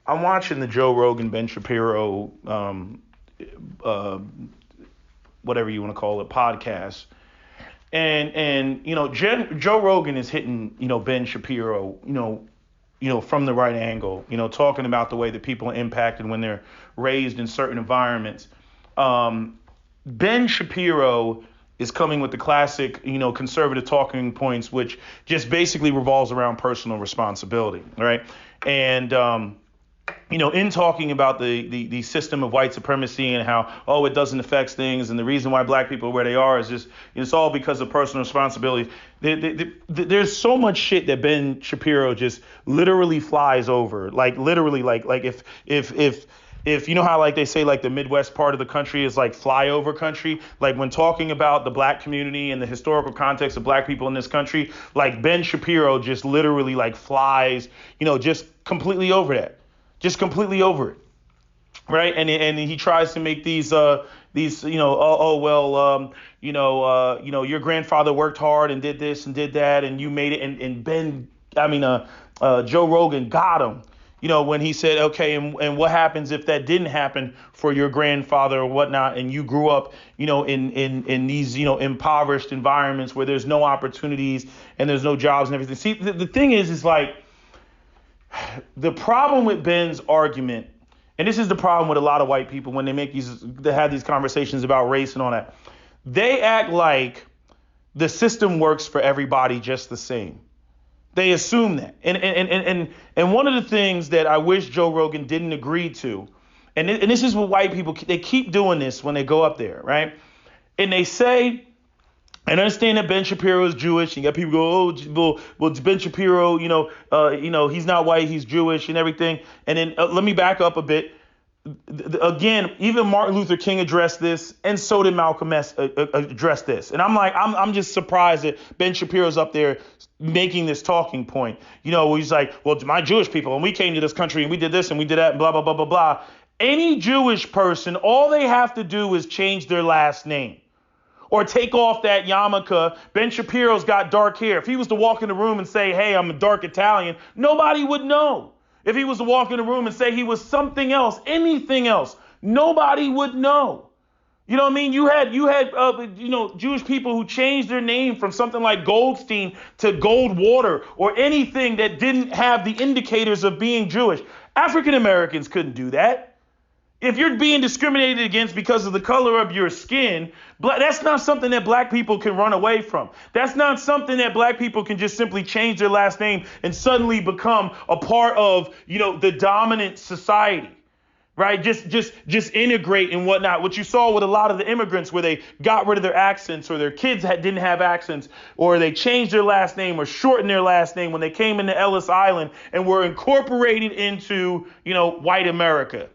I'm watching the Joe Rogan, Ben Shapiro, uh, whatever you want to call it, podcast. And Joe Rogan is hitting, Ben Shapiro, from the right angle, talking about the way that people are impacted when they're raised in certain environments. Ben Shapiro is coming with the classic, conservative talking points, which just basically revolves around personal responsibility, right? And in talking about the system of white supremacy and how, it doesn't affect things, and the reason why black people are where they are is just, it's all because of personal responsibility. There's so much shit that Ben Shapiro just literally flies over, like literally, like if you know how like they say like the Midwest part of the country is like flyover country, like when talking about the black community and the historical context of black people in this country, like Ben Shapiro just literally like flies, just completely over that. Just completely over it, right? And he tries to make these your grandfather worked hard and did this and did that, and you made it. And Joe Rogan got him, when he said, okay, and what happens if that didn't happen for your grandfather or whatnot, and you grew up, in these, impoverished environments where there's no opportunities and there's no jobs and everything. See, the thing is like, the problem with Ben's argument, and this is the problem with a lot of white people when they have these conversations about race and all that, they act like the system works for everybody just the same. They assume that. And one of the things that I wish Joe Rogan didn't agree to, and this is what white people, they keep doing this when they go up there, right? And they say, and I understand that Ben Shapiro is Jewish. You got people go, well, Ben Shapiro, he's not white, he's Jewish and everything. And then let me back up a bit. Again, even Martin Luther King addressed this, and so did Malcolm X address this. And I'm like, I'm just surprised that Ben Shapiro's up there making this talking point. Where he's like, well, my Jewish people, and we came to this country and we did this and we did that and blah, blah, blah, blah, blah. Any Jewish person, all they have to do is change their last name. Or take off that yarmulke. Ben Shapiro's got dark hair. If he was to walk in the room and say, hey, I'm a dark Italian, nobody would know. If he was to walk in the room and say he was something else, anything else, nobody would know. You know what I mean? You had Jewish people who changed their name from something like Goldstein to Goldwater or anything that didn't have the indicators of being Jewish. African Americans couldn't do that. If you're being discriminated against because of the color of your skin, that's not something that black people can run away from. That's not something that black people can just simply change their last name and suddenly become a part of, the dominant society, right? Just integrate and whatnot. What you saw with a lot of the immigrants where they got rid of their accents, or their kids didn't have accents, or they changed their last name or shortened their last name when they came into Ellis Island and were incorporated into, white America.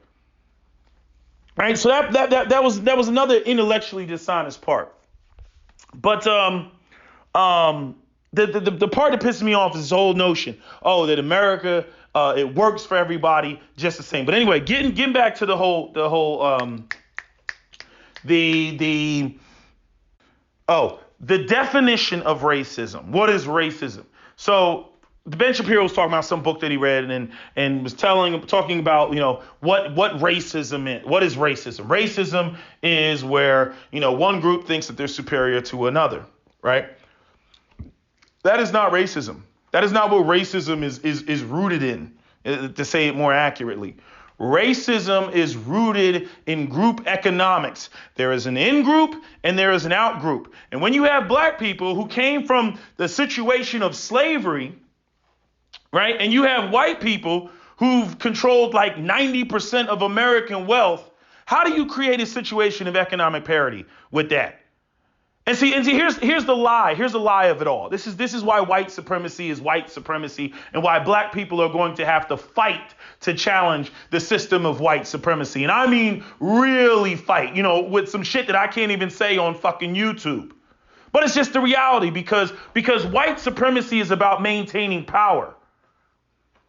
Right, so that was another intellectually dishonest part. But the part that pisses me off is this whole notion, that America, it works for everybody just the same. But anyway, getting back to the definition of racism. What is racism? So Ben Shapiro was talking about some book that he read and was talking about, what racism is. What is racism? Racism is where, one group thinks that they're superior to another, right? That is not racism. That is not what racism is rooted in, to say it more accurately. Racism is rooted in group economics. There is an in-group and there is an out-group. And when you have black people who came from the situation of slavery, right, and you have white people who've controlled like 90% of American wealth, how do you create a situation of economic parity with that? And see, here's the lie. Here's the lie of it all. This is why white supremacy is white supremacy, and why black people are going to have to fight to challenge the system of white supremacy. And I mean really fight, with some shit that I can't even say on fucking YouTube. But it's just the reality, because white supremacy is about maintaining power.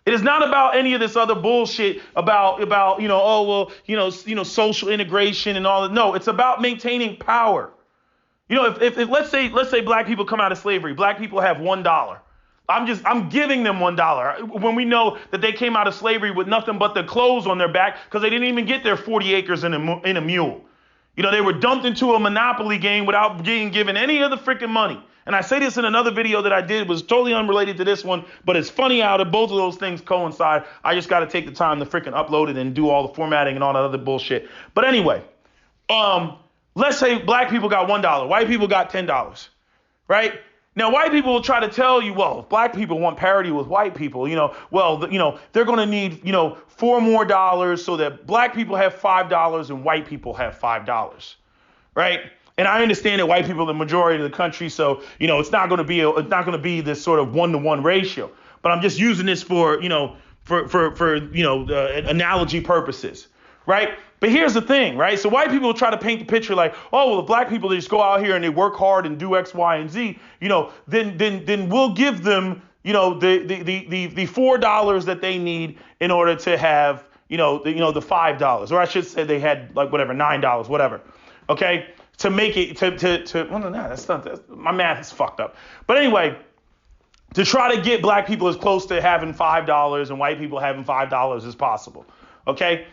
It is not about any of this other bullshit about social integration and all that. No, it's about maintaining power. If let's say black people come out of slavery, black people have $1. I'm giving them $1 when we know that they came out of slavery with nothing but the clothes on their back because they didn't even get their 40 acres in a mule. They were dumped into a Monopoly game without being given any of the freaking money. And I say this in another video that I did, was totally unrelated to this one, but it's funny how both of those things coincide. I just got to take the time to freaking upload it and do all the formatting and all that other bullshit. But anyway, let's say black people got $1, white people got $10, right? Now, white people will try to tell you, well, if black people want parity with white people, they're going to need, $4 more so that black people have $5 and white people have $5, right? And I understand that white people are the majority of the country, so it's not going to be this sort of 1-to-1 ratio. But I'm just using this for analogy purposes, right? But here's the thing, right? So white people try to paint the picture like, oh, well, the black people, they just go out here and they work hard and do X, Y, and Z. Then we'll give them the $4 that they need in order to have the $5, or I should say they had like whatever $9, whatever, okay. To make it well, no, my math is fucked up. But anyway, to try to get black people as close to having $5 and white people having $5 as possible. Okay.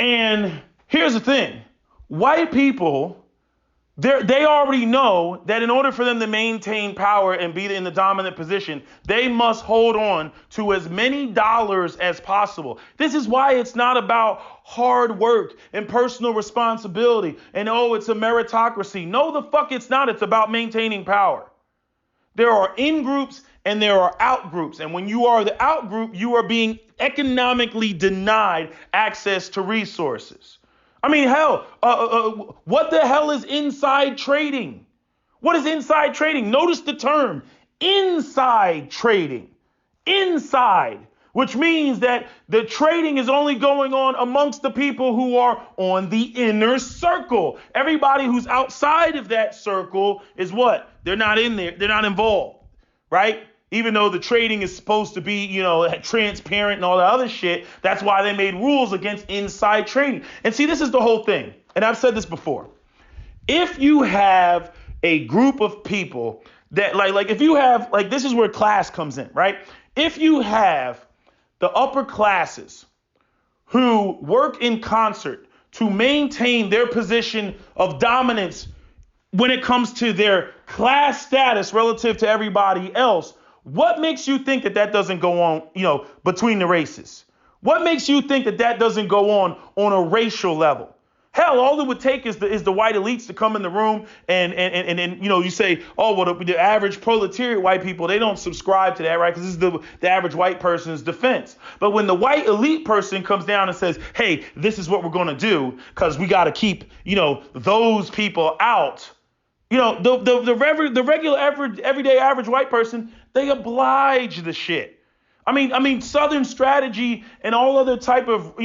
And here's the thing. White people, they already know that in order for them to maintain power and be in the dominant position, they must hold on to as many dollars as possible. This is why it's not about hard work and personal responsibility and, oh, it's a meritocracy. No, the fuck it's not. It's about maintaining power. There are in groups and there are out groups. And when you are the out group, you are being economically denied access to resources. I mean, hell, what the hell is inside trading? What is inside trading? Notice the term inside trading. Inside, which means that the trading is only going on amongst the people who are on the inner circle. Everybody who's outside of that circle is what? They're not in there. They're not involved, right? Even though the trading is supposed to be, transparent and all that other shit, that's why they made rules against inside trading. And see, this is the whole thing. And I've said this before. If you have a group of people that like if you have, like, this is where class comes in, right? If you have the upper classes who work in concert to maintain their position of dominance when it comes to their class status relative to everybody else, what makes you think that doesn't go on, between the races? What makes you think that doesn't go on a racial level? Hell, all it would take is the white elites to come in the room and you say, oh, well, the average proletariat white people, they don't subscribe to that, right? Because this is the average white person's defense. But when the white elite person comes down and says, hey, this is what we're going to do because we got to keep, those people out. The regular everyday average white person, they oblige the shit. I mean, Southern strategy and all other type of,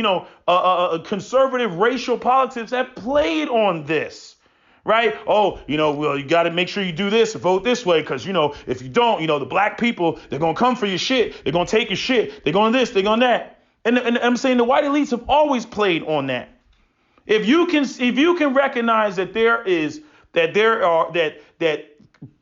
conservative racial politics have played on this, right? Oh, well, you got to make sure you do this, vote this way, because, if you don't, the black people, they're going to come for your shit. They're going to take your shit. They're going this, they're going that. And I'm saying the white elites have always played on that. If you can recognize that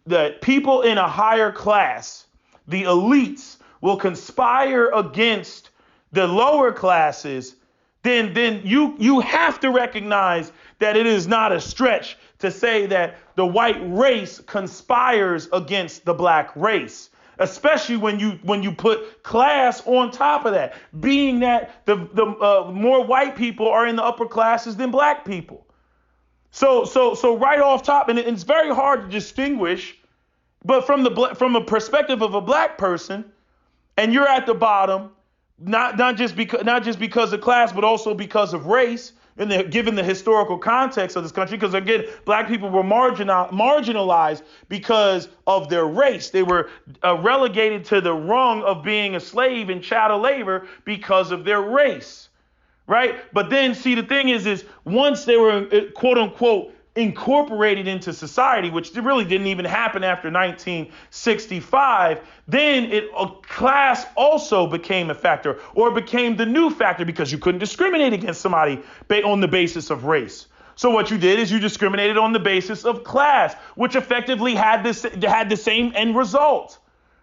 that people in a higher class, the elites, will conspire against the lower classes, then you have to recognize that it is not a stretch to say that the white race conspires against the black race, especially when you put class on top of that, being that the more white people are in the upper classes than black people. So right off top, and it's very hard to distinguish, but from a perspective of a black person, and you're at the bottom, not just because of class, but also because of race, and given the historical context of this country, because again, black people were marginalized because of their race. They were relegated to the rung of being a slave and chattel labor because of their race, right? But then, see, the thing is once they were, quote unquote, incorporated into society, which really didn't even happen after 1965, then class also became a factor, or became the new factor, because you couldn't discriminate against somebody on the basis of race. So what you did is you discriminated on the basis of class, which effectively had the same end result,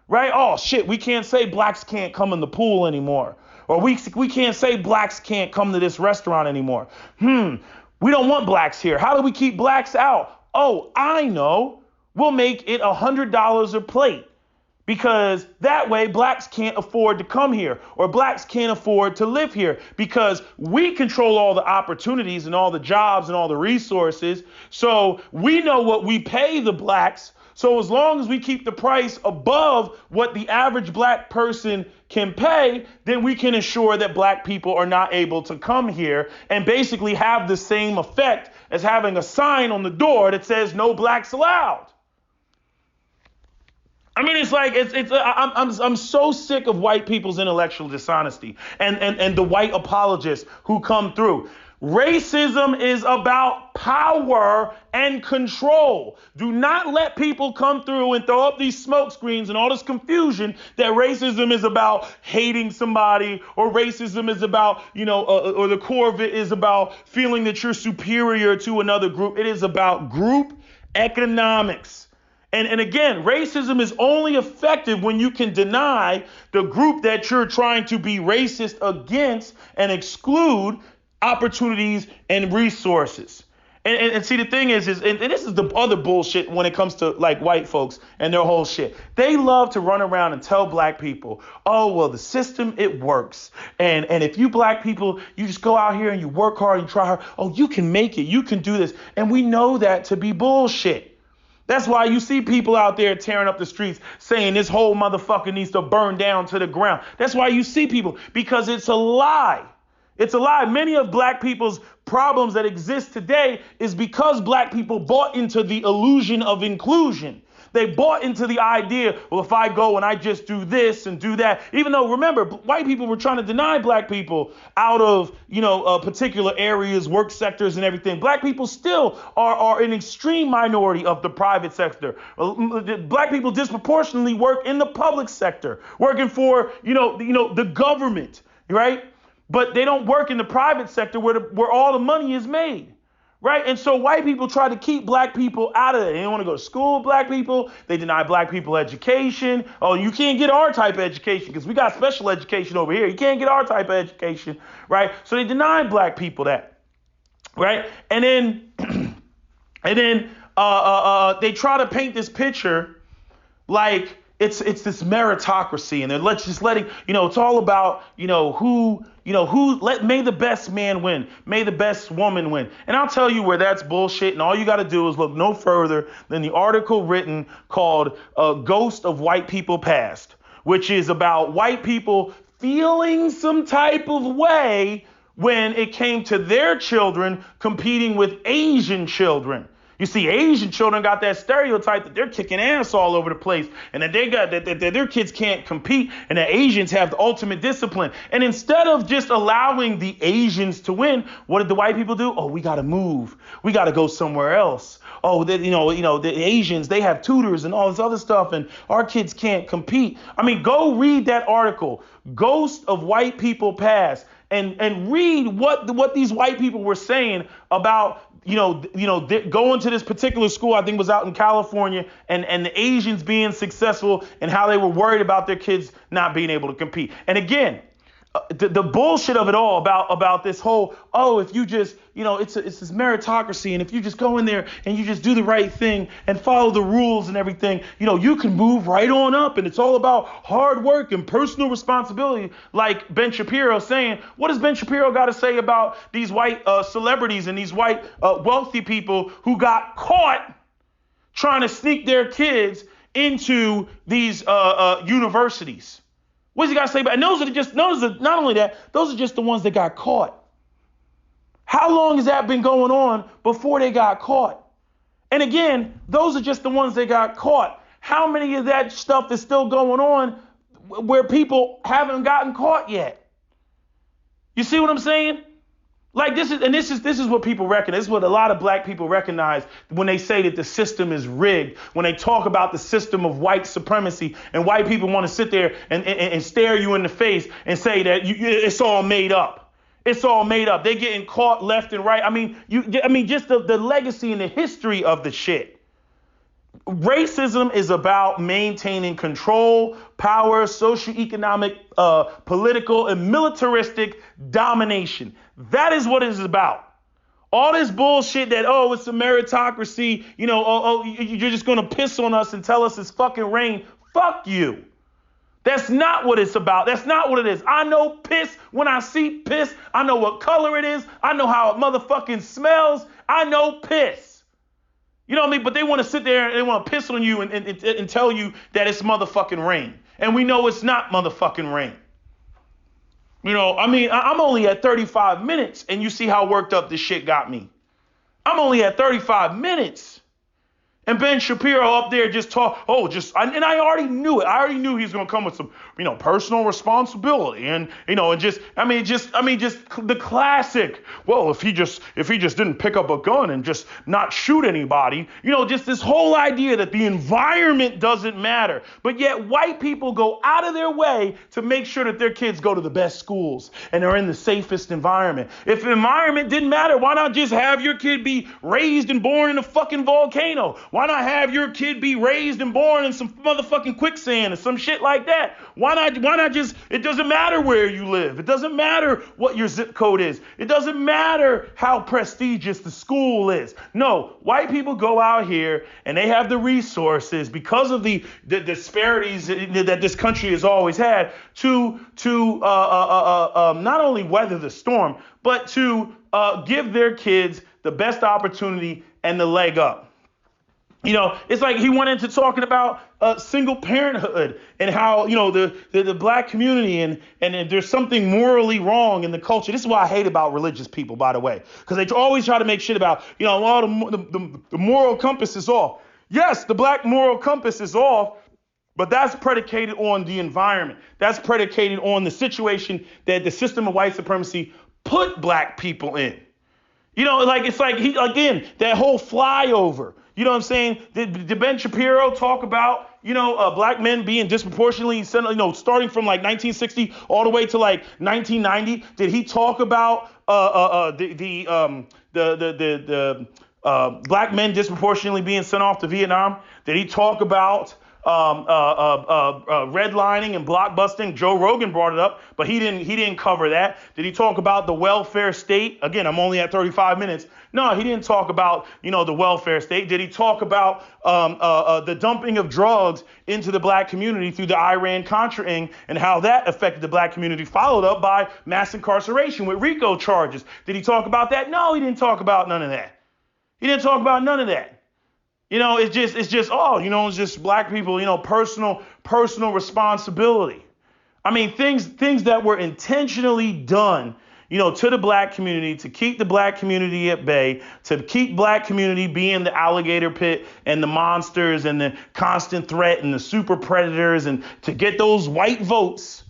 right? Oh shit, we can't say blacks can't come in the pool anymore. Or we can't say blacks can't come to this restaurant anymore. We don't want blacks here. How do we keep blacks out? Oh, I know. We'll make it $100 a plate. Because that way blacks can't afford to come here, or blacks can't afford to live here, because we control all the opportunities and all the jobs and all the resources. So we know what we pay the blacks. So as long as we keep the price above what the average black person can pay, then we can ensure that black people are not able to come here, and basically have the same effect as having a sign on the door that says no blacks allowed. I mean, it's like I'm so sick of white people's intellectual dishonesty and the white apologists who come through. Racism is about power and control. Do not let people come through and throw up these smoke screens and all this confusion that racism is about hating somebody, or racism is about, or the core of it is about feeling that you're superior to another group. It is about group economics. And again, racism is only effective when you can deny the group that you're trying to be racist against and exclude opportunities and resources. And see, the thing is and this is the other bullshit when it comes to like white folks and their whole shit. They love to run around and tell black people, oh, well, the system, it works. And if you black people, you just go out here and you work hard and try hard. Oh, you can make it. You can do this. And we know that to be bullshit. That's why you see people out there tearing up the streets saying this whole motherfucker needs to burn down to the ground. That's why you see people, because it's a lie. It's a lie. Many of black people's problems that exist today is because black people bought into the illusion of inclusion. They bought into the idea, well, if I go and I just do this and do that, even though, remember, white people were trying to deny black people out of, particular areas, work sectors and everything. Black people still are an extreme minority of the private sector. Black people disproportionately work in the public sector, working for, the government, right? But they don't work in the private sector where all the money is made. Right. And so white people try to keep black people out of it. They don't want to go to school, black people. They deny black people education. Oh, you can't get our type of education because we got special education over here. You can't get our type of education. Right. So they deny black people that. Right. And then they try to paint this picture like it's this meritocracy, and they're just letting, it's all about, may the best man win, may the best woman win. And I'll tell you where that's bullshit. And all you got to do is look no further than the article written called Ghost of White People Past, which is about white people feeling some type of way when it came to their children competing with Asian children. You see, Asian children got that stereotype that they're kicking ass all over the place, and that they got that their kids can't compete, and that Asians have the ultimate discipline. And instead of just allowing the Asians to win, what did the white people do? Oh, we got to move. We got to go somewhere else. Oh, the Asians, they have tutors and all this other stuff, and our kids can't compete. I mean, go read that article, Ghost of White People Past, and read what these white people were saying about going to this particular school. I think it was out in California, and the Asians being successful, and how they were worried about their kids not being able to compete. And again, the bullshit of it all about this whole, if you just, it's this meritocracy, and if you just go in there and you just do the right thing and follow the rules and everything, you can move right on up, and it's all about hard work and personal responsibility. Like Ben Shapiro saying, what does Ben Shapiro got to say about these white celebrities and these white wealthy people who got caught trying to sneak their kids into these universities? What does he got to say about it? And not only that, those are just the ones that got caught. How long has that been going on before they got caught? And again, those are just the ones that got caught. How many of that stuff is still going on where people haven't gotten caught yet? You see what I'm saying? Like this is what people recognize. This is what a lot of black people recognize when they say that the system is rigged, when they talk about the system of white supremacy, and white people want to sit there and stare you in the face and say that it's all made up. It's all made up. They're getting caught left and right. I mean, just the legacy and the history of the shit. Racism is about maintaining control, power, socioeconomic, political, and militaristic domination. That is what it is about. All this bullshit that, oh, it's a meritocracy, you're just going to piss on us and tell us it's fucking rain. Fuck you. That's not what it's about. That's not what it is. I know piss when I see piss. I know what color it is. I know how it motherfucking smells. I know piss. You know what I mean? But they want to sit there and they want to piss on you and tell you that it's motherfucking rain. And we know it's not motherfucking rain. I'm only at 35 minutes and you see how worked up this shit got me. I'm only at 35 minutes. And Ben Shapiro up there just and I already knew it. I already knew he was going to come with some, personal responsibility and just the classic. Well, if he just didn't pick up a gun and just not shoot anybody, just this whole idea that the environment doesn't matter. But yet white people go out of their way to make sure that their kids go to the best schools and are in the safest environment. If the environment didn't matter, why not just have your kid be raised and born in a fucking volcano? Why not have your kid be raised and born in some motherfucking quicksand or some shit like that? Why not just, it doesn't matter where you live. It doesn't matter what your zip code is. It doesn't matter how prestigious the school is. No, white people go out here and they have the resources because of the disparities that this country has always had to not only weather the storm, but to give their kids the best opportunity and the leg up. It's like he went into talking about single parenthood and how, the black community and there's something morally wrong in the culture. This is what I hate about religious people, by the way, because they always try to make shit about, the moral compass is off. Yes, the black moral compass is off, but that's predicated on the environment. That's predicated on the situation that the system of white supremacy put black people in. It's like that whole flyover. You know what I'm saying? Did Ben Shapiro talk about, black men being disproportionately sent, starting from like 1960 all the way to like 1990? Did he talk about black men disproportionately being sent off to Vietnam? Did he talk about redlining and blockbusting? Joe Rogan brought it up, but he didn't cover that. Did he talk about the welfare state? Again, I'm only at 35 minutes. No, he didn't talk about, the welfare state. Did he talk about the dumping of drugs into the black community through the Iran-Contra and how that affected the black community, followed up by mass incarceration with RICO charges? Did he talk about that? No, he didn't talk about none of that. He didn't talk about none of that. It's just black people, personal responsibility. I mean, things that were intentionally done, to the black community, to keep the black community at bay, to keep black community being the alligator pit and the monsters and the constant threat and the super predators, and to get those white votes,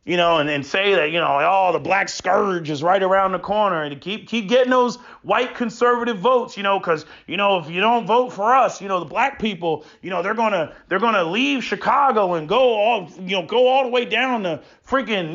and say that, the black scourge is right around the corner, and to keep getting those white conservative votes, because, if you don't vote for us, the black people, they're gonna leave Chicago and go all the way down to freaking,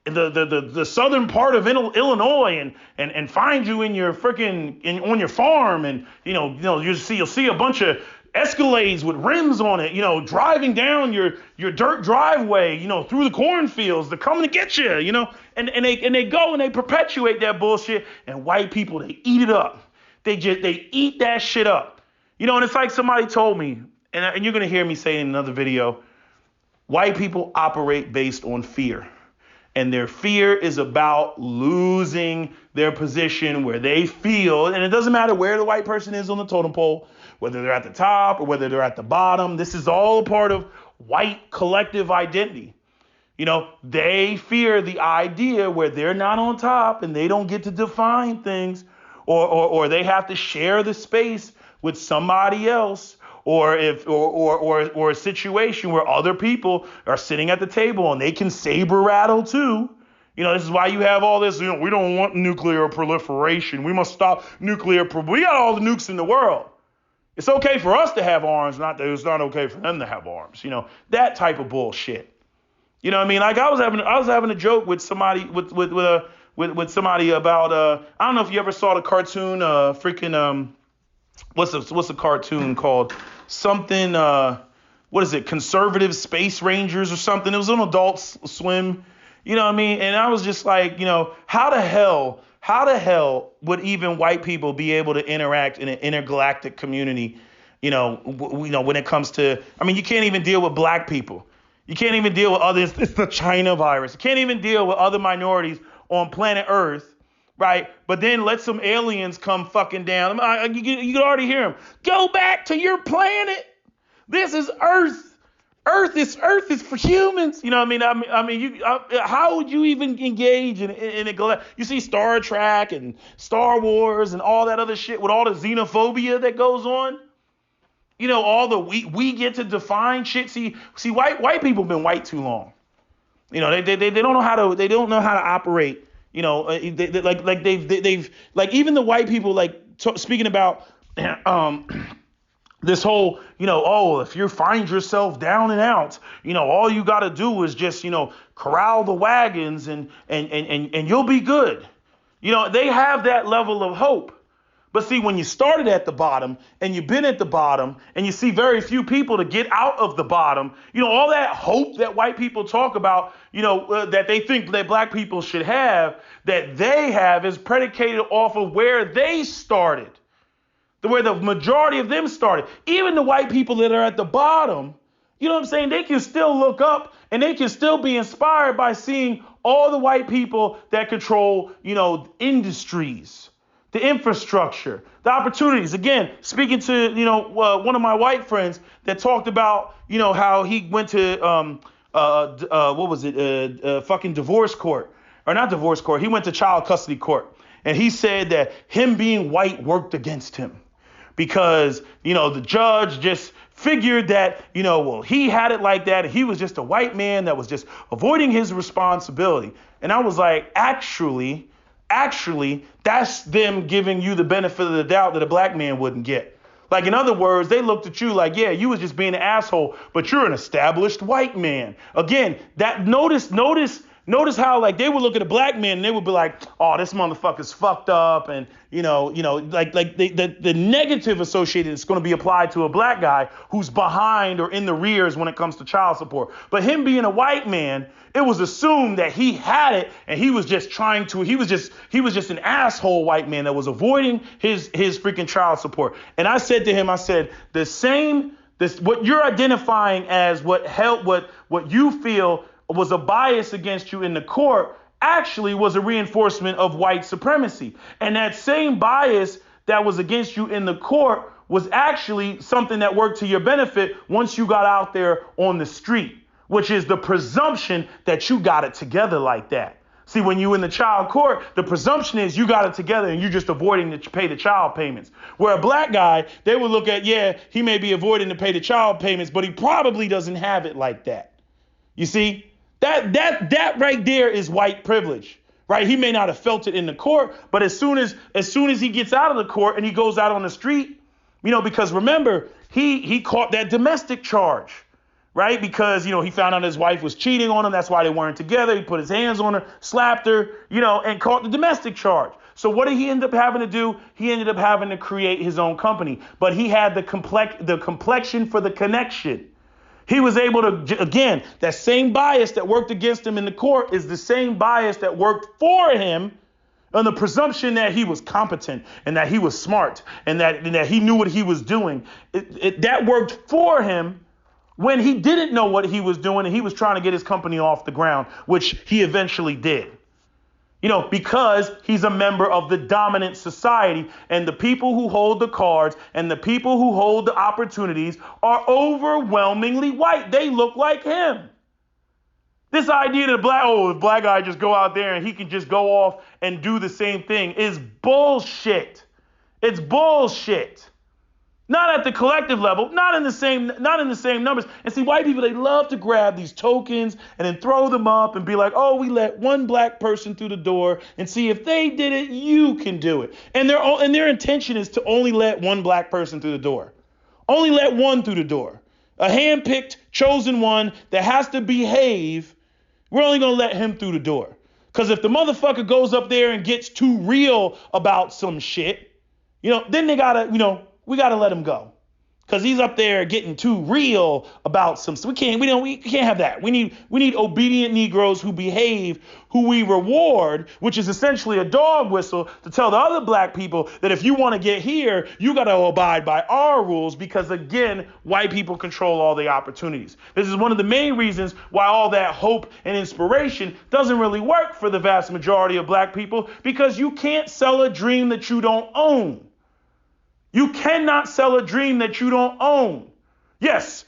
the southern part of Illinois and find you in your freaking on your farm, and you'll see a bunch of Escalades with rims on it, driving down your dirt driveway, through the cornfields. They're coming to get you, and they go and they perpetuate that bullshit. And white people, they eat it up. They eat that shit up, and it's like somebody told me, and you're gonna hear me say in another video, white people operate based on fear. And their fear is about losing their position where they feel, and it doesn't matter where the white person is on the totem pole, whether they're at the top or whether they're at the bottom. This is all a part of white collective identity. They fear the idea where they're not on top and they don't get to define things, or they have to share the space with somebody else, or a situation where other people are sitting at the table and they can saber rattle too. This is why you have all this, we don't want nuclear proliferation. We must stop nuclear. We got all the nukes in the world. It's okay for us to have arms, it's not okay for them to have arms. That type of bullshit. What I mean? Like I was having a joke with somebody with somebody about I don't know if you ever saw the cartoon what's a cartoon called? something, what is it, Conservative Space Rangers or something. It was on Adult Swim, you know what I mean? And I was just like, how the hell would even white people be able to interact in an intergalactic community, when it comes to, I mean, you can't even deal with black people. You can't even deal with others. It's the China virus. You can't even deal with other minorities on planet Earth, right? But then let some aliens come fucking down. You can already hear them. Go back to your planet. This is Earth. Earth is for humans. You know what I mean? How would you even engage in a you see Star Trek and Star Wars and all that other shit with all the xenophobia that goes on? All the we get to define shit. See, white people have been white too long. They don't know how to operate. They've even the white people speaking about this whole, if you find yourself down and out, all you got to do is just, corral the wagons and you'll be good. They have that level of hope. But see, when you started at the bottom and you've been at the bottom and you see very few people to get out of the bottom, all that hope that white people talk about, that they think that black people should have, that they have is predicated off of where they started, where the majority of them started. Even the white people that are at the bottom, you know what I'm saying? They can still look up and they can still be inspired by seeing all the white people that control, industries, the infrastructure, the opportunities. Again, speaking to, one of my white friends that talked about, how he went to, fucking divorce court, or not divorce court. He went to child custody court. And he said that him being white worked against him because, the judge just figured that, he had it like that. He was just a white man that was just avoiding his responsibility. And I was like, actually, that's them giving you the benefit of the doubt that a black man wouldn't get. Like, in other words, they looked at you like, yeah, you was just being an asshole, but you're an established white man. Again, that notice how they would look at a black man and they would be like, oh, this motherfucker's fucked up. And, the negative associated is going to be applied to a black guy who's behind or in the rears when it comes to child support. But him being a white man, it was assumed that he had it and he was just an asshole white man that was avoiding his freaking child support. And I said to him, what you're identifying as what you feel was a bias against you in the court actually was a reinforcement of white supremacy. And that same bias that was against you in the court was actually something that worked to your benefit once you got out there on the street, which is the presumption that you got it together like that. See, when you in the child court, the presumption is you got it together and you're just avoiding to pay the child payments. Where a black guy, they would look at, yeah, he may be avoiding to pay the child payments, but he probably doesn't have it like that. You see? That right there is white privilege, right? He may not have felt it in the court, but as soon as he gets out of the court and he goes out on the street, because remember, he caught that domestic charge, right? Because, he found out his wife was cheating on him. That's why they weren't together. He put his hands on her, slapped her, and caught the domestic charge. So what did he end up having to do? He ended up having to create his own company, but he had the complexion for the connection. He was able to, again, that same bias that worked against him in the court is the same bias that worked for him on the presumption that he was competent and that he was smart and that he knew what he was doing. That worked for him when he didn't know what he was doing and he was trying to get his company off the ground, which he eventually did. Because he's a member of the dominant society, and the people who hold the cards and the people who hold the opportunities are overwhelmingly white. They look like him. This idea that the black guy just go out there and he can just go off and do the same thing is bullshit. It's bullshit. Not at the collective level, not in the same numbers. And see, white people, they love to grab these tokens and then throw them up and be like, oh, we let one black person through the door and see if they did it, you can do it. And their intention is to only let one black person through the door. Only let one through the door. A handpicked, chosen one that has to behave, we're only going to let him through the door. Because if the motherfucker goes up there and gets too real about some shit, then they gotta, we got to let him go because he's up there getting too real about some. So we can't have that. We need obedient Negroes who behave, who we reward, which is essentially a dog whistle to tell the other black people that if you want to get here, you got to abide by our rules, because again, white people control all the opportunities. This is one of the main reasons why all that hope and inspiration doesn't really work for the vast majority of black people, because you can't sell a dream that you don't own. You cannot sell a dream that you don't own. Yes,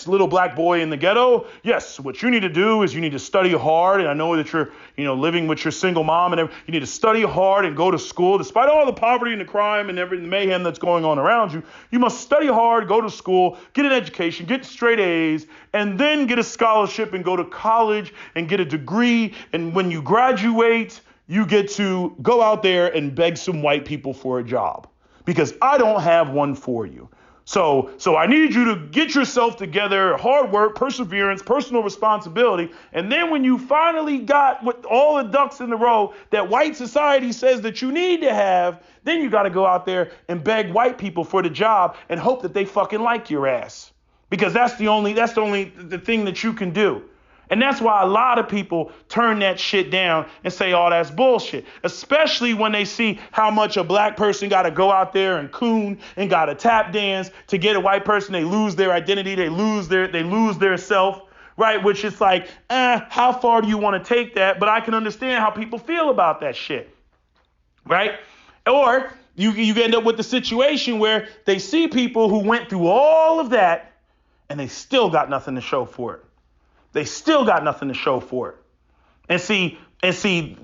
little black boy in the ghetto. Yes, what you need to do is you need to study hard. And I know that you're, living with your single mom and everything. You need to study hard and go to school. Despite all the poverty and the crime and every mayhem that's going on around you, you must study hard, go to school, get an education, get straight A's, and then get a scholarship and go to college and get a degree. And when you graduate, you get to go out there and beg some white people for a job, because I don't have one for you. So I need you to get yourself together, hard work, perseverance, personal responsibility. And then when you finally got with all the ducks in the row that white society says that you need to have, then you got to go out there and beg white people for the job and hope that they fucking like your ass. Because that's the only thing that you can do. And that's why a lot of people turn that shit down and say, oh, that's bullshit, especially when they see how much a black person got to go out there and coon and got to tap dance to get a white person. They lose their identity. They lose their self, right? Which is like, how far do you want to take that? But I can understand how people feel about that shit, right? Or you end up with the situation where they see people who went through all of that and they still got nothing to show for it. They still got nothing to show for it. And see,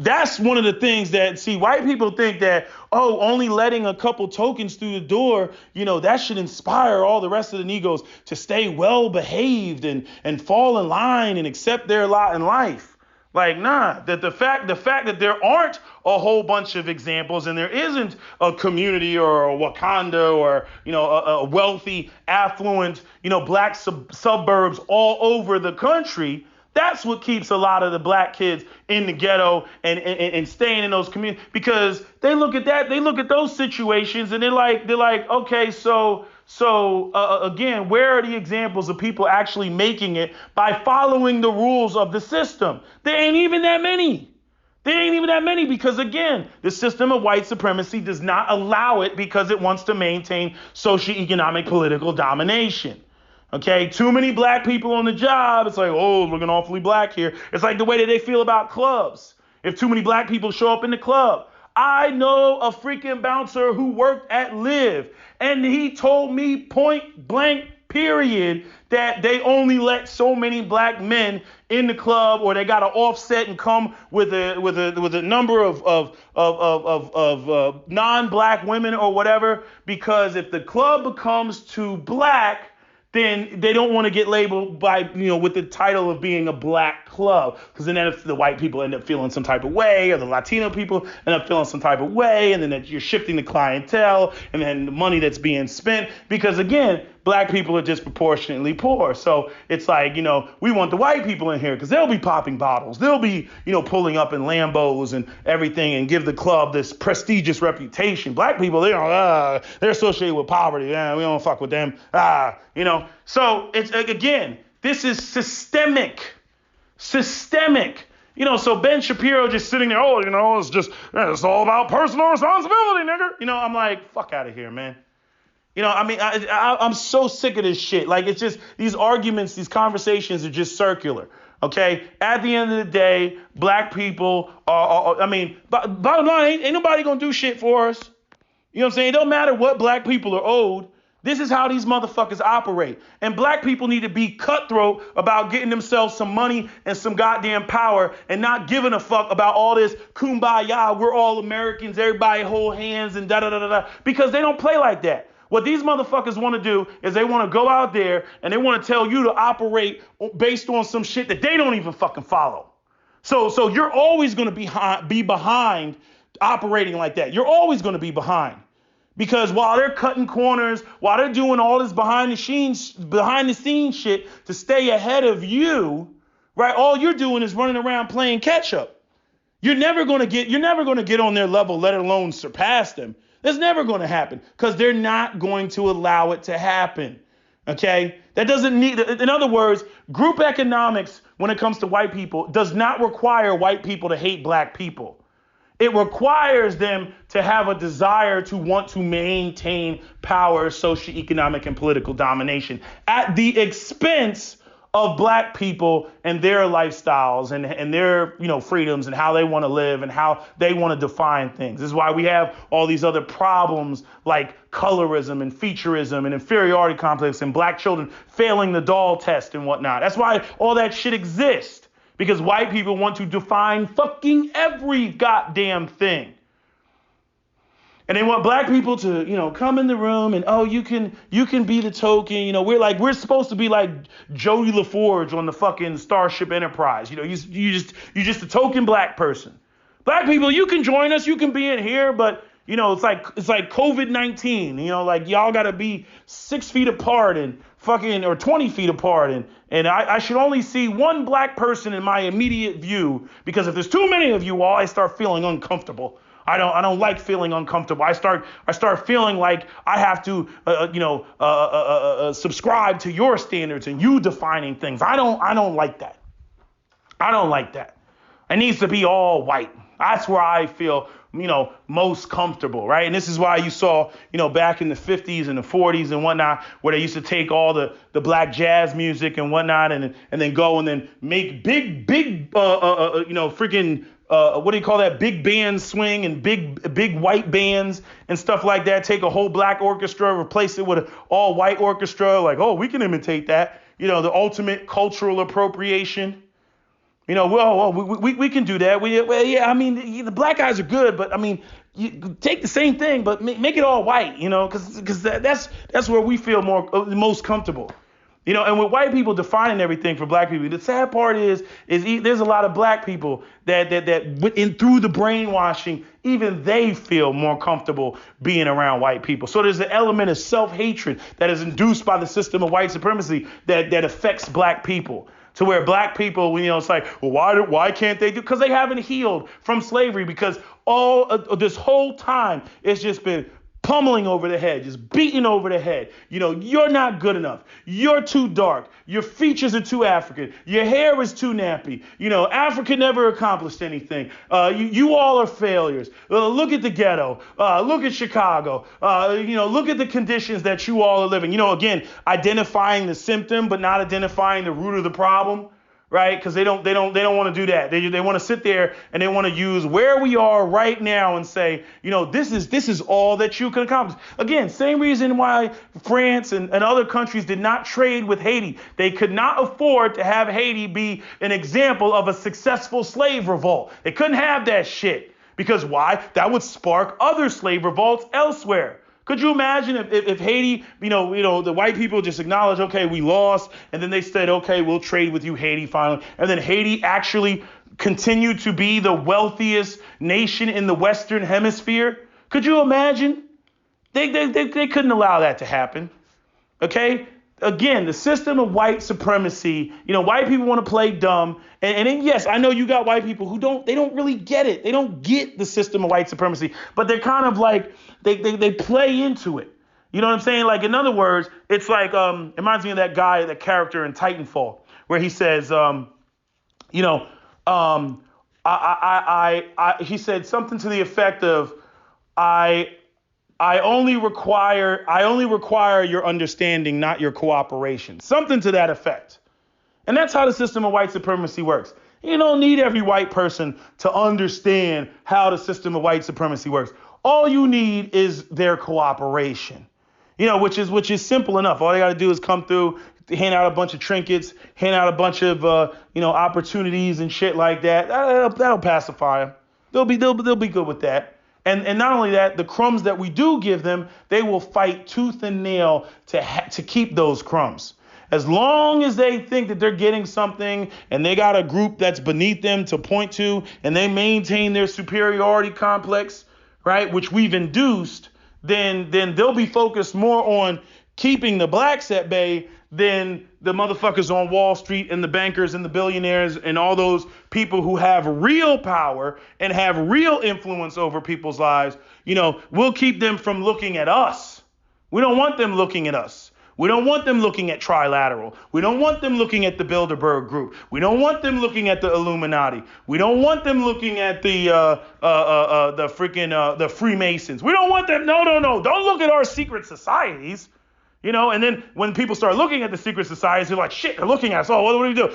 that's one of the things that, white people think that, only letting a couple tokens through the door, that should inspire all the rest of the Negroes to stay well behaved and fall in line and accept their lot in life. Like, nah, that the fact that there aren't a whole bunch of examples and there isn't a community or a Wakanda or, a wealthy, affluent, black suburbs all over the country. That's what keeps a lot of the black kids in the ghetto and staying in those communities, because they look at that, they look at those situations and they're like, okay, so again, where are the examples of people actually making it by following the rules of the system? There ain't even that many. Because, again, the system of white supremacy does not allow it, because it wants to maintain socioeconomic political domination. Okay, too many black people on the job. It's like, looking awfully black here. It's like the way that they feel about clubs. If too many black people show up in the club. I know a freaking bouncer who worked at Live, and he told me point blank, period, that they only let so many black men in the club, or they got to offset and come with a number of non-black women or whatever, because if the club becomes too black, then they don't want to get labeled by, with the title of being a black club. Because then if the white people end up feeling some type of way, or the Latino people end up feeling some type of way, and then you're shifting the clientele and then the money that's being spent. Because again, black people are disproportionately poor. So it's like, we want the white people in here because they'll be popping bottles. They'll be, pulling up in Lambos and everything and give the club this prestigious reputation. Black people, they're associated with poverty. Yeah, we don't fuck with them. So it's, again, this is systemic. So Ben Shapiro just sitting there, it's all about personal responsibility, nigga. I'm like, fuck out of here, man. I'm so sick of this shit. Like, it's just these arguments, these conversations are just circular. Okay. At the end of the day, black people bottom line, ain't nobody gonna do shit for us. You know what I'm saying? It don't matter what black people are owed. This is how these motherfuckers operate. And black people need to be cutthroat about getting themselves some money and some goddamn power and not giving a fuck about all this kumbaya, we're all Americans, everybody hold hands and da-da-da-da-da, because they don't play like that. What these motherfuckers want to do is they want to go out there and they want to tell you to operate based on some shit that they don't even fucking follow. So you're always going to be behind operating like that. You're always going to be behind. Because while they're cutting corners, while they're doing all this behind the scenes shit to stay ahead of you, right? All you're doing is running around playing catch up. You're never going to get on their level, let alone surpass them. That's never going to happen because they're not going to allow it to happen. Okay? That doesn't need, in other words, group economics when it comes to white people does not require white people to hate black people. It requires them to have a desire to want to maintain power, socioeconomic, and political domination at the expense of black people and their lifestyles and their, freedoms and how they want to live and how they want to define things. This is why we have all these other problems like colorism and featureism and inferiority complex and black children failing the doll test and whatnot. That's why all that shit exists. Because white people want to define fucking every goddamn thing. And they want black people to, come in the room and, you can be the token. We're supposed to be like Jody LaForge on the fucking Starship Enterprise. You're just a token black person. Black people, you can join us. You can be in here, but it's like COVID-19. Y'all got to be 6 feet apart and or 20 feet apart. And I should only see one black person in my immediate view, because if there's too many of you all, I start feeling uncomfortable. I don't like feeling uncomfortable. I start feeling like I have to, subscribe to your standards and you defining things. I don't like that. I don't like that. It needs to be all white. That's where I feel, most comfortable, right? And this is why you saw, back in the 50s and the 40s and whatnot, where they used to take all the black jazz music and whatnot and then go and then make big, freaking, what do you call that? Big band swing and big white bands and stuff like that. Take a whole black orchestra, replace it with an all white orchestra. Like, we can imitate that. The ultimate cultural appropriation. We can do that. The black guys are good, but you take the same thing, but make it all white, because that's where we feel most comfortable. And with white people defining everything for black people, the sad part is there's a lot of black people that through the brainwashing, even they feel more comfortable being around white people. So there's an element of self-hatred that is induced by the system of white supremacy that affects black people. To where black people, it's like, well, why can't they do? Because they haven't healed from slavery. Because all this whole time it's just been pummeling over the head, just beating over the head. You're not good enough. You're too dark. Your features are too African. Your hair is too nappy. Africa never accomplished anything. You all are failures. Look at the ghetto. Look at Chicago. Look at the conditions that you all are living. Again, identifying the symptom, but not identifying the root of the problem. Right? Because they don't want to do that. They want to sit there and they want to use where we are right now and say, this is all that you can accomplish. Again, same reason why France and other countries did not trade with Haiti. They could not afford to have Haiti be an example of a successful slave revolt. They couldn't have that shit. Because why? That would spark other slave revolts elsewhere. Could you imagine if Haiti, the white people just acknowledged, okay, we lost, and then they said, okay, we'll trade with you, Haiti, finally, and then Haiti actually continued to be the wealthiest nation in the Western Hemisphere? Could you imagine? They couldn't allow that to happen. Okay? Again, the system of white supremacy, white people want to play dumb. And then, yes, I know you got white people who they don't really get it. They don't get the system of white supremacy, but they're kind of like, they play into it. You know what I'm saying? Like, in other words, it's like, it reminds me of that character in Titanfall, where he says, he said something to the effect of, I only require your understanding, not your cooperation. Something to that effect. And that's how the system of white supremacy works. You don't need every white person to understand how the system of white supremacy works. All you need is their cooperation, which is simple enough. All they got to do is come through, hand out a bunch of trinkets, hand out a bunch of, opportunities and shit like that. That'll pacify them. They'll be good with that. And not only that, the crumbs that we do give them, they will fight tooth and nail to keep those crumbs. As long as they think that they're getting something and they got a group that's beneath them to point to and they maintain their superiority complex, right, which we've induced, then they'll be focused more on keeping the blacks at bay than the motherfuckers on Wall Street and the bankers and the billionaires and all those people who have real power and have real influence over people's lives. We'll keep them from looking at us. We don't want them looking at us. We don't want them looking at Trilateral. We don't want them looking at the Bilderberg Group. We don't want them looking at the Illuminati. We don't want them looking at the Freemasons. We don't want them. No. Don't look at our secret societies. And then when people start looking at the secret societies, they're like, shit, they're looking at us. Oh, what do we do?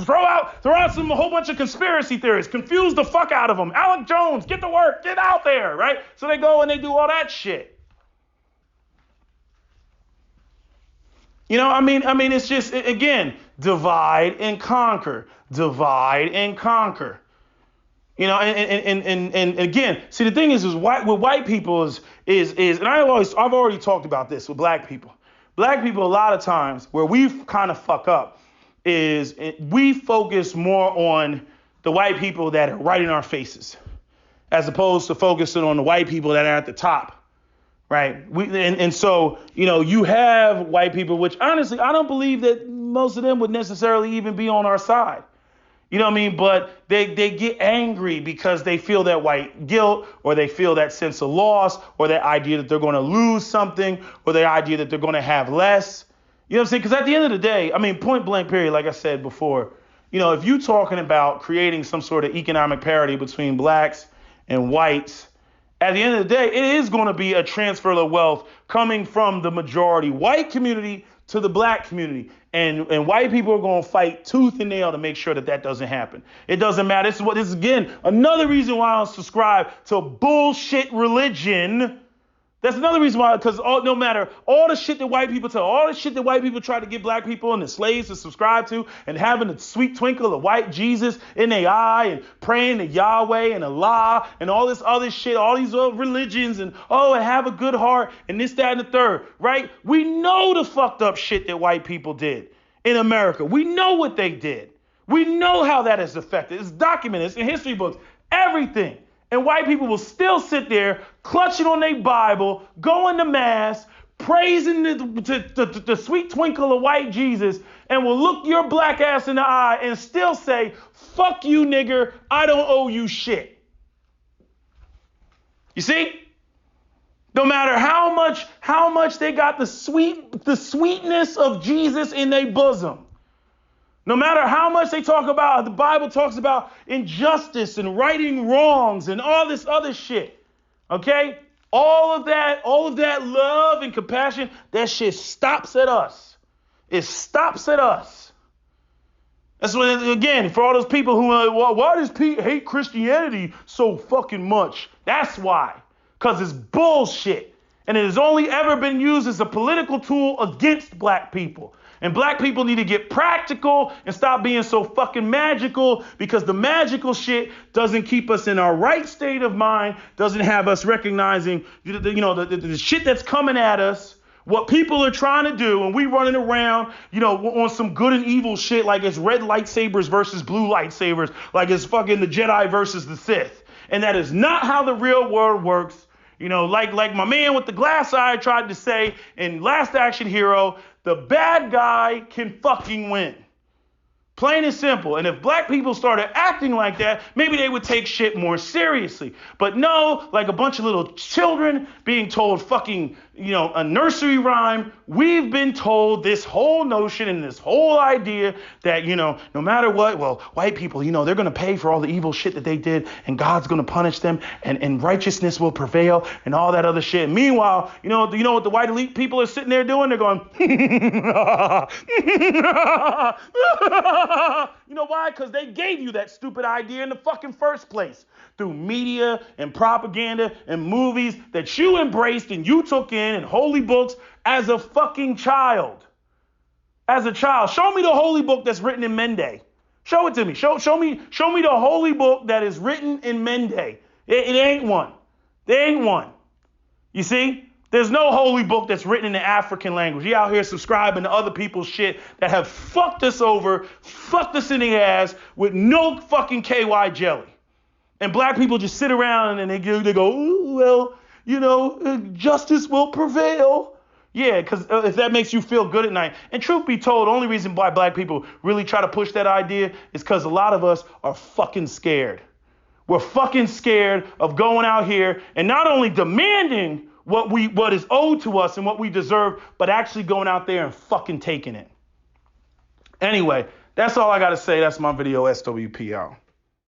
Throw out a whole bunch of conspiracy theories. Confuse the fuck out of them. Alec Jones, get to work. Get out there, right? So they go and they do all that shit. It's just, again, divide and conquer. Divide and conquer. And again, see, the thing is with white people is, and I've already talked about this with black people. Black people, a lot of times, where we kind of fuck up is we focus more on the white people that are right in our faces, as opposed to focusing on the white people that are at the top. Right. So, you have white people, which honestly, I don't believe that most of them would necessarily even be on our side. You know what I mean? But they get angry because they feel that white guilt, or they feel that sense of loss, or that idea that they're going to lose something, or the idea that they're going to have less. You know what I'm saying? Because at the end of the day, point blank period, like I said before, if you're talking about creating some sort of economic parity between blacks and whites, at the end of the day, it is going to be a transfer of wealth coming from the majority white community to the black community. And white people are going to fight tooth and nail to make sure that doesn't happen. It doesn't matter. This is, again, another reason why I don't subscribe to bullshit religion. That's another reason why, because no matter all the shit that white people tell, all the shit that white people try to get black people and the slaves to subscribe to, and having the sweet twinkle of white Jesus in their eye, and praying to Yahweh and Allah and all this other shit, all these other religions, and have a good heart and this, that, and the third, right? We know the fucked up shit that white people did in America. We know what they did. We know how that is affected. It's documented. It's in history books, everything. And white people will still sit there clutching on their Bible, going to mass, praising the sweet twinkle of white Jesus, and will look your black ass in the eye and still say, fuck you, nigger, I don't owe you shit. You see? No matter how much they got the sweetness of Jesus in their bosom. No matter how much they talk about, the Bible talks about injustice and righting wrongs and all this other shit. Okay? All of that love and compassion, that shit stops at us. It stops at us. That's what, again, for all those people who are, well, why does Pete hate Christianity so fucking much? That's why. Because it's bullshit. And it has only ever been used as a political tool against black people. And black people need to get practical and stop being so fucking magical, because the magical shit doesn't keep us in our right state of mind, doesn't have us recognizing, the shit that's coming at us, what people are trying to do, and we running around, on some good and evil shit like it's red lightsabers versus blue lightsabers, like it's fucking the Jedi versus the Sith. And that is not how the real world works. Like my man with the glass eye tried to say in Last Action Hero, the bad guy can fucking win. Plain and simple. And if black people started acting like that, maybe they would take shit more seriously. But no, like a bunch of little children being told fucking, a nursery rhyme, we've been told this whole notion and this whole idea that, no matter what, well, white people, they're going to pay for all the evil shit that they did, and God's going to punish them, and righteousness will prevail and all that other shit. Meanwhile, you know what the white elite people are sitting there doing? They're going, you know why? Because they gave you that stupid idea in the fucking first place through media and propaganda and movies that you embraced and you took in and holy books as a fucking child. As a child. Show me the holy book that's written in Mende. Show it to me. Show me the holy book that is written in Mende. It ain't one. There ain't one. You see? There's no holy book that's written in the African language. You out here subscribing to other people's shit that have fucked us over, fucked us in the ass with no fucking KY jelly. And black people just sit around and they go, ooh, well, justice will prevail. Yeah, because if that makes you feel good at night. And truth be told, the only reason why black people really try to push that idea is because a lot of us are fucking scared. We're fucking scared of going out here and not only demanding what is owed to us and what we deserve, but actually going out there and fucking taking it. Anyway, that's all I got to say. That's my video, SWP out.